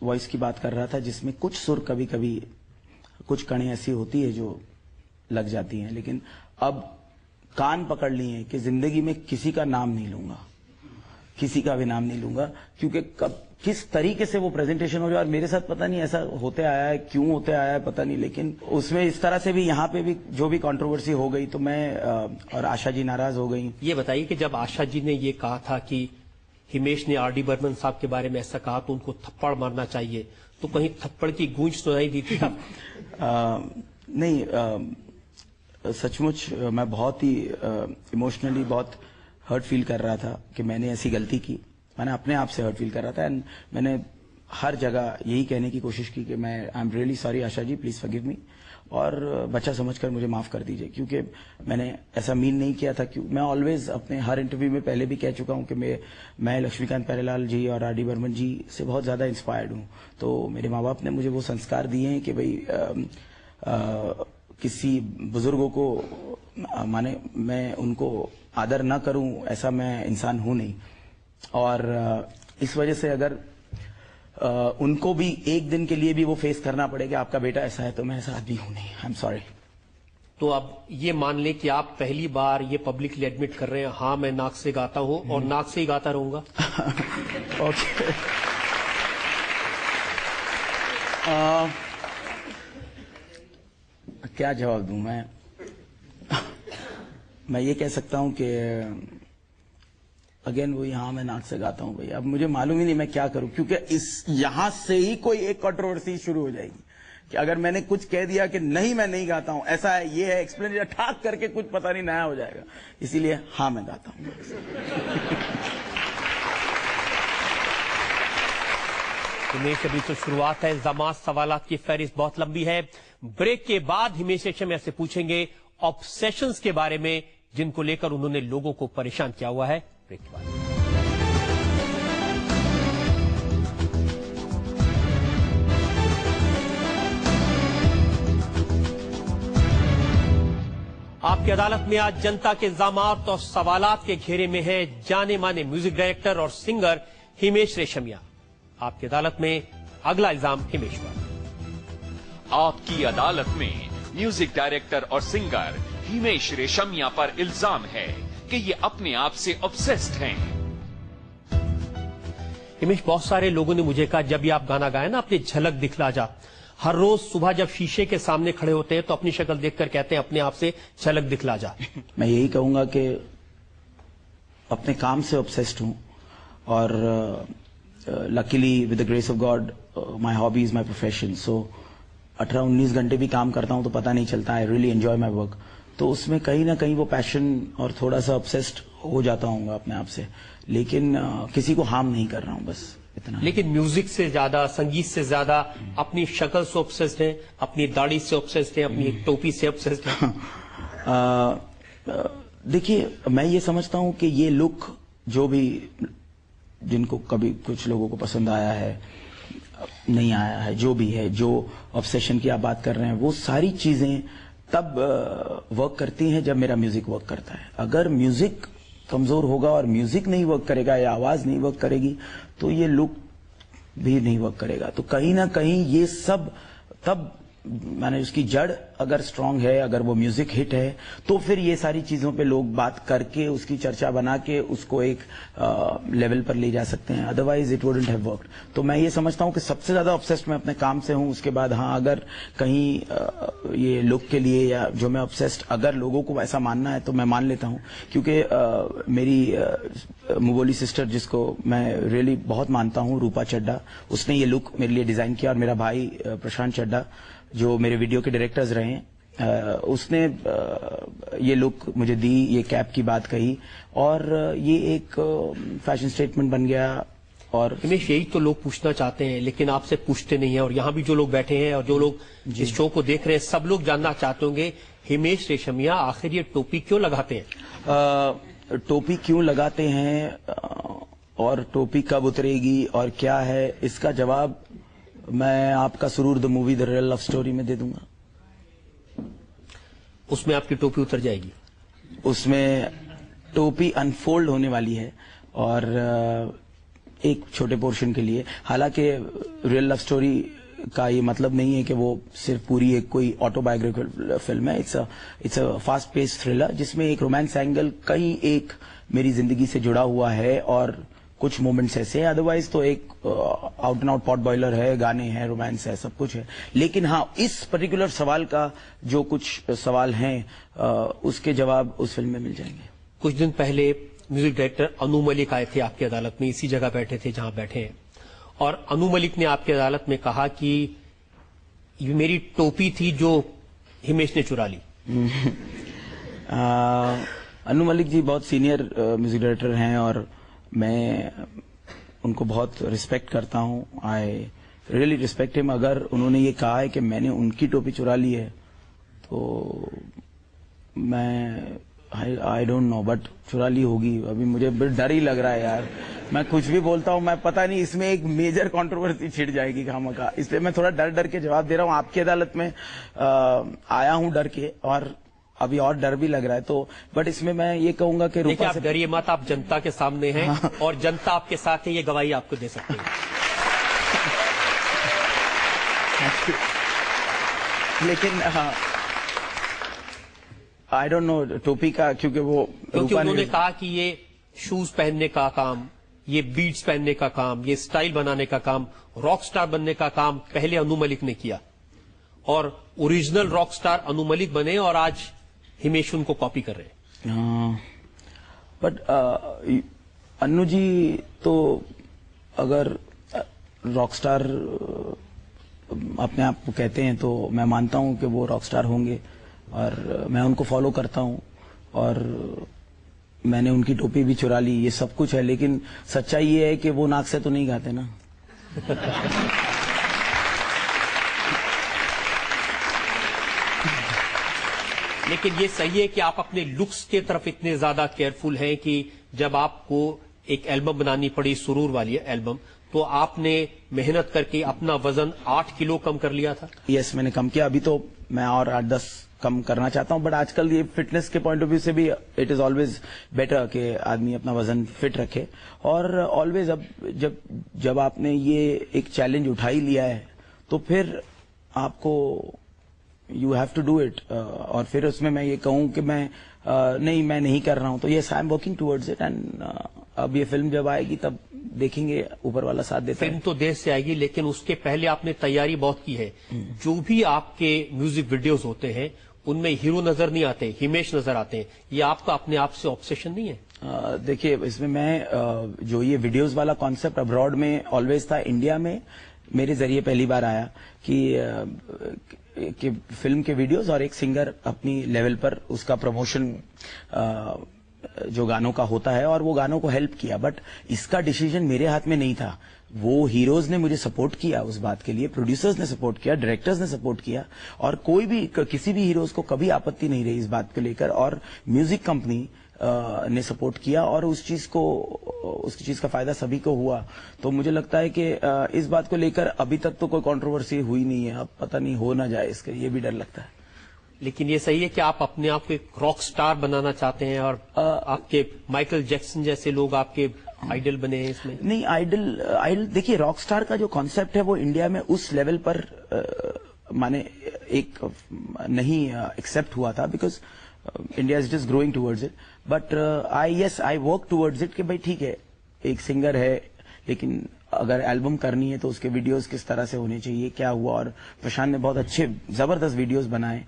Voice की बात कर रहा था जिसमें कुछ सुर कभी कभी कुछ कणें ऐसी होती है जो लग जाती हैं, लेकिन अब कान पकड़ लिए हैं कि जिंदगी में किसी का नाम नहीं लूंगा, किसी का भी नाम नहीं लूंगा, क्योंकि कब किस तरीके से वो प्रेजेंटेशन हो रही है। और मेरे साथ पता नहीं ऐसा होते आया है, क्यों होते आया है पता नहीं, लेकिन उसमें इस तरह से भी यहाँ पे भी जो भी कंट्रोवर्सी हो गई तो मैं और आशा जी नाराज हो गई। ये बताइए कि जब आशा जी ने ये कहा था कि हिमेश ने आर डी बर्मन साहब के बारे में ऐसा कहा तो उनको थप्पड़ मारना चाहिए, तो कहीं थप्पड़ की गूंज सुनाई दी थी? नहीं, सचमुच मैं बहुत ही इमोशनली बहुत हर्ट फील कर रहा था कि मैंने ऐसी गलती की। मैंने अपने आप से हर्ट फील कर रहा था एंड मैंने हर जगह यही कहने की कोशिश की कि मैं I am really sorry Asha ji, please forgive me, और बच्चा समझकर मुझे माफ कर दीजिए, क्योंकि मैंने ऐसा मीन नहीं किया था। मैं ऑलवेज अपने हर इंटरव्यू में पहले भी कह चुका हूं कि मैं लक्ष्मीकांत प्यारेलाल जी और आर डी बर्मन जी से बहुत ज्यादा इंस्पायर्ड हूं। तो मेरे माँ बाप ने मुझे वो संस्कार दिए हैं कि भाई किसी बुजुर्गों को माने मैं उनको आदर ना करूं, ऐसा मैं इंसान हूं नहीं। और इस वजह से अगर उनको भी एक दिन के लिए भी वो फेस करना पड़ेगा आपका बेटा ऐसा है, तो मैं ऐसा आदमी हूं नहीं। I am sorry. तो अब ये मान लें कि आप पहली बार ये पब्लिकली एडमिट कर रहे हैं, हाँ मैं नाक से गाता हूं और नाक से ही गाता रहूंगा। ओके। क्या जवाब दूं मैं ये कह सकता हूं कि अगेन वही, हाँ मैं नाक से गाता हूं भाई। अब मुझे मालूम ही नहीं मैं क्या करूं, क्योंकि यहां से ही कोई एक कंट्रोवर्सी शुरू हो जाएगी कि अगर मैंने कुछ कह दिया कि नहीं मैं नहीं गाता हूं, ऐसा है, ये है, एक्सप्लेन ठाक करके कुछ पता नहीं नया हो जाएगा। इसीलिए हाँ मैं गाता हूं। हिमेश, अभी तो शुरुआत है, इल्जामात सवालात की फहरिस्त बहुत लंबी है। ब्रेक के बाद हिमेश रेशमिया से पूछेंगे ऑब्सेशंस के बारे में जिनको लेकर उन्होंने लोगों को परेशान किया हुआ है। ब्रेक के बाद आपकी अदालत में आज जनता के इल्जामात और सवालात के घेरे में है जाने माने म्यूजिक डायरेक्टर और सिंगर हिमेश रेशमिया। आपकी अदालत में अगला इल्जाम हिमेश पर। आपकी अदालत में म्यूजिक डायरेक्टर और सिंगर हिमेश रेशमिया पर इल्जाम है कि ये अपने आप से ऑब्सेस्ड हैं। हिमेश, बहुत सारे लोगों ने मुझे कहा जब भी आप गाना गाए ना अपनी झलक दिखला जा, हर रोज सुबह जब शीशे के सामने खड़े होते हैं तो अपनी शक्ल देखकर कहते हैं अपने आप से झलक दिखला जा। मैं यही कहूंगा कि अपने काम से ऑब्सेस्ड हूं और luckily with the grace of God my hobby is my profession. So 18-19 घंटे भी काम करता हूं तो पता नहीं चलता। I really enjoy my work. तो उसमें कहीं ना कहीं वो पैशन और थोड़ा सा ऑब्सेस्ड हो जाता हूँ अपने आप से, लेकिन किसी को हार्म नहीं कर रहा हूँ, बस इतना। लेकिन म्यूजिक से ज्यादा, संगीत से ज्यादा अपनी शक्ल से ऑब्सेस्ड है, अपनी दाढ़ी से ऑब्सेस्ड है, अपनी टोपी से ऑब्सेस्ड है। देखिए, मैं ये समझता हूँ कि ये लुक जो भी जिनको कभी कुछ लोगों को पसंद आया है, नहीं आया है, जो भी है, जो ऑब्सेशन की आप बात कर रहे हैं, वो सारी चीजें तब वर्क करती हैं जब मेरा म्यूजिक वर्क करता है। अगर म्यूजिक कमजोर होगा और म्यूजिक नहीं वर्क करेगा या आवाज नहीं वर्क करेगी तो ये लुक भी नहीं वर्क करेगा। तो कहीं ना कहीं ये सब तब माने उसकी जड़ अगर स्ट्रांग है, अगर वो म्यूजिक हिट है, तो फिर ये सारी चीजों पे लोग बात करके उसकी चर्चा बना के उसको एक लेवल पर ले जा सकते हैं। Otherwise it wouldn't have worked. तो मैं ये समझता हूँ कि सबसे ज्यादा ऑब्सेस्ड मैं अपने काम से हूँ। उसके बाद हाँ, अगर कहीं ये लुक के लिए या जो मैं ऑब्सेस्ड, अगर लोगों को ऐसा मानना है तो मैं मान लेता हूँ, क्योंकि मेरी मुबोली सिस्टर जिसको मैं रियली बहुत मानता हूँ, रूपा चड्डा, उसने ये लुक मेरे लिए डिजाइन किया। और मेरा भाई प्रशांत चड्डा जो मेरे वीडियो के डायरेक्टर्स रहे हैं, उसने ये लुक मुझे दी, ये कैप की बात कही और ये एक फैशन स्टेटमेंट बन गया। और हिमेश, यही तो लोग पूछना चाहते हैं लेकिन आपसे पूछते नहीं है। और यहाँ भी जो लोग बैठे हैं और जो लोग इस शो को देख रहे हैं, सब लोग जानना चाहते होंगे हिमेश रेशमिया आखिर ये टोपी क्यों लगाते हैं? टोपी क्यों लगाते हैं और टोपी कब उतरेगी और क्या है, इसका जवाब मैं आपका सुरूर the movie the real love story में दे दूंगा। उसमें आपकी टोपी उतर जाएगी। उसमें टोपी अनफोल्ड होने वाली है और एक छोटे पोर्शन के लिए। हालांकि रियल लव स्टोरी का ये मतलब नहीं है कि वो सिर्फ पूरी एक कोई ऑटोबायोग्राफिकल फिल्म है। It's a fast pace thriller जिसमें एक रोमांस एंगल कहीं एक मेरी जिंदगी से जुड़ा हुआ है और कुछ मोमेंट्स ऐसे हैं। अदरवाइज तो एक out and out pot boiler है, गाने हैं, रोमांस है, सब कुछ है। लेकिन हाँ, इस पर्टिकुलर सवाल का जो कुछ सवाल हैं उसके जवाब उस फिल्म में मिल जाएंगे। कुछ दिन पहले म्यूजिक डायरेक्टर अनु मलिक आए थे आपकी अदालत में, इसी जगह बैठे थे जहां बैठे हैं, और अनु मलिक ने आपकी अदालत में कहा कि ये मेरी टोपी थी जो हिमेश ने चुरा ली। अनु मलिक जी बहुत सीनियर म्यूजिक डायरेक्टर हैं और मैं उनको बहुत रिस्पेक्ट करता हूं। I really respect him. अगर उन्होंने ये कहा है कि मैंने उनकी टोपी चुरा ली है तो मैं आई डोंट नो, बट चुरा ली होगी। अभी मुझे डर ही लग रहा है यार, मैं कुछ भी बोलता हूं, मैं पता नहीं इसमें एक मेजर कंट्रोवर्सी छिड़ जाएगी खामखा, इसलिए मैं थोड़ा डर के जवाब दे रहा हूं। आपकी अदालत में आया हूं डर के, और अभी और डर भी लग रहा है, तो बट इसमें मैं ये कहूंगा कि देखिए, आप डरिए मत, आप जनता के सामने हैं। हाँ। और जनता आपके साथ है, ये गवाही आपको दे सकती है। लेकिन हाँ, आई डोंट नो टोपी का, क्योंकि उन्होंने कहा कि ये शूज पहनने का काम, ये बीट्स पहनने का काम, ये स्टाइल बनाने का काम, रॉक स्टार बनने का काम पहले अनु मलिक ने किया, और original rock star Anu Malik बने और आज हिमेश उनको कॉपी कर रहे हैं। बट अनु जी तो अगर रॉक स्टार अपने आप को कहते हैं तो मैं मानता हूं कि वो रॉक स्टार होंगे, और मैं उनको फॉलो करता हूं, और मैंने उनकी टोपी भी चुरा ली, ये सब कुछ है। लेकिन सच्चाई ये है कि वो नाक से तो नहीं गाते ना। लेकिन ये सही है कि आप अपने लुक्स के तरफ इतने ज्यादा केयरफुल हैं कि जब आपको एक एल्बम बनानी पड़ी, सुरूर वाली एल्बम, तो आपने मेहनत करके अपना वजन 8 किलो कम कर लिया था। यस, मैंने कम किया। अभी तो मैं और 8-10 कम करना चाहता हूं, बट आजकल ये फिटनेस के पॉइंट ऑफ व्यू से भी इट इज ऑलवेज बेटर कि आदमी अपना वजन फिट रखे। और ऑलवेज अब जब आपने ये एक चैलेंज उठा ही लिया है तो फिर आपको you have to do it. और फिर उसमें मैं ये कहूं कि मैं नहीं कर रहा हूं, तो yes, I am working towards it. And अब ये फिल्म जब आएगी तब देखेंगे, ऊपर वाला साथ देता है। फिल्म तो देर से आएगी, लेकिन उसके पहले आपने तैयारी बहुत की है। जो भी आपके म्यूजिक वीडियोस होते हैं उनमें हीरो नजर नहीं आते, हिमेश नजर आते हैं। ये आपका अपने आप से ऑब्सेशन नहीं है? देखिए, इसमें मैं जो ये वीडियोस वाला कॉन्सेप्ट अब्रॉड में ऑलवेज था, इंडिया में मेरे जरिए पहली बार आया कि फिल्म के वीडियोस और एक सिंगर अपनी लेवल पर उसका प्रमोशन जो गानों का होता है, और वो गानों को हेल्प किया। बट इसका डिसीजन मेरे हाथ में नहीं था। वो हीरोज ने मुझे सपोर्ट किया उस बात के लिए, प्रोड्यूसर्स ने सपोर्ट किया, डायरेक्टर्स ने सपोर्ट किया, और कोई भी किसी भी हीरोज को कभी आपत्ति नहीं रही इस बात को लेकर, और म्यूजिक कंपनी ने सपोर्ट किया, और उस चीज का फायदा सभी को हुआ। तो मुझे लगता है कि इस बात को लेकर अभी तक तो कोई कंट्रोवर्सी हुई नहीं है। अब पता नहीं हो ना जाए, इसका ये भी डर लगता है। लेकिन ये सही है कि आप अपने आप को एक रॉक स्टार बनाना चाहते हैं, और आपके माइकल जैक्सन जैसे लोग आपके आइडल बने हैं इसमें। नहीं, आइडल देखिए, रॉक स्टार का जो कॉन्सेप्ट है वो इंडिया में उस लेवल पर माने एक नहीं एक्सेप्ट हुआ था, because India is just growing towards it. But I work towards it कि भाई ठीक है, एक सिंगर है, लेकिन अगर एल्बम करनी है तो उसके वीडियोस किस तरह से होने चाहिए, क्या हुआ। और प्रशांत ने बहुत अच्छे जबरदस्त वीडियोस बनाए,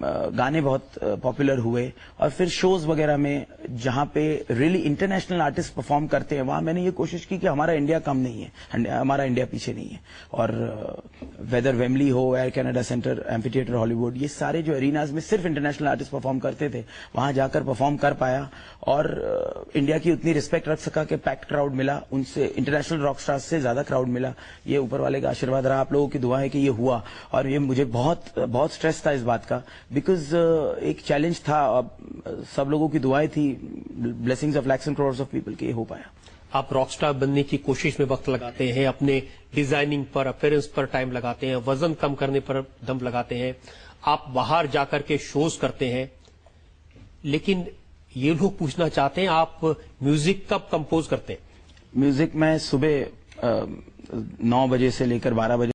गाने बहुत पॉपुलर हुए, और फिर शोज वगैरह में जहां पे रियली इंटरनेशनल आर्टिस्ट परफॉर्म करते हैं, वहां मैंने ये कोशिश की कि हमारा इंडिया कम नहीं है, हमारा इंडिया पीछे नहीं है। और वेदर वेमली हो, air Canada centre, amphi theatre Hollywood, ये सारे जो एरिनाज में सिर्फ इंटरनेशनल आर्टिस्ट परफॉर्म करते थे, वहां जाकर परफॉर्म कर पाया, और इंडिया की उतनी रिस्पेक्ट रख सका कि पैक्ड क्राउड मिला, उनसे इंटरनेशनल रॉक स्टार्स से ज्यादा क्राउड मिला। ये ऊपर वाले का आशीर्वाद रहा, आप लोगों की दुआ है कि ये हुआ। और ये मुझे बहुत स्ट्रेस था इस बात का, बिकॉज एक चैलेंज था, सब लोगों की दुआएं थी, blessings of lakhs and crores of people, के ये हो पाया। आप रॉकस्टार बनने की कोशिश में वक्त लगाते हैं, अपने डिजाइनिंग पर, अपीयरेंस पर टाइम लगाते हैं, वजन कम करने पर दम लगाते हैं, आप बाहर जाकर के शोज करते हैं। लेकिन ये लोग पूछना चाहते हैं, आप म्यूजिक कब कंपोज करते हैं? म्यूजिक मैं सुबह 9 बजे से लेकर 12 बजे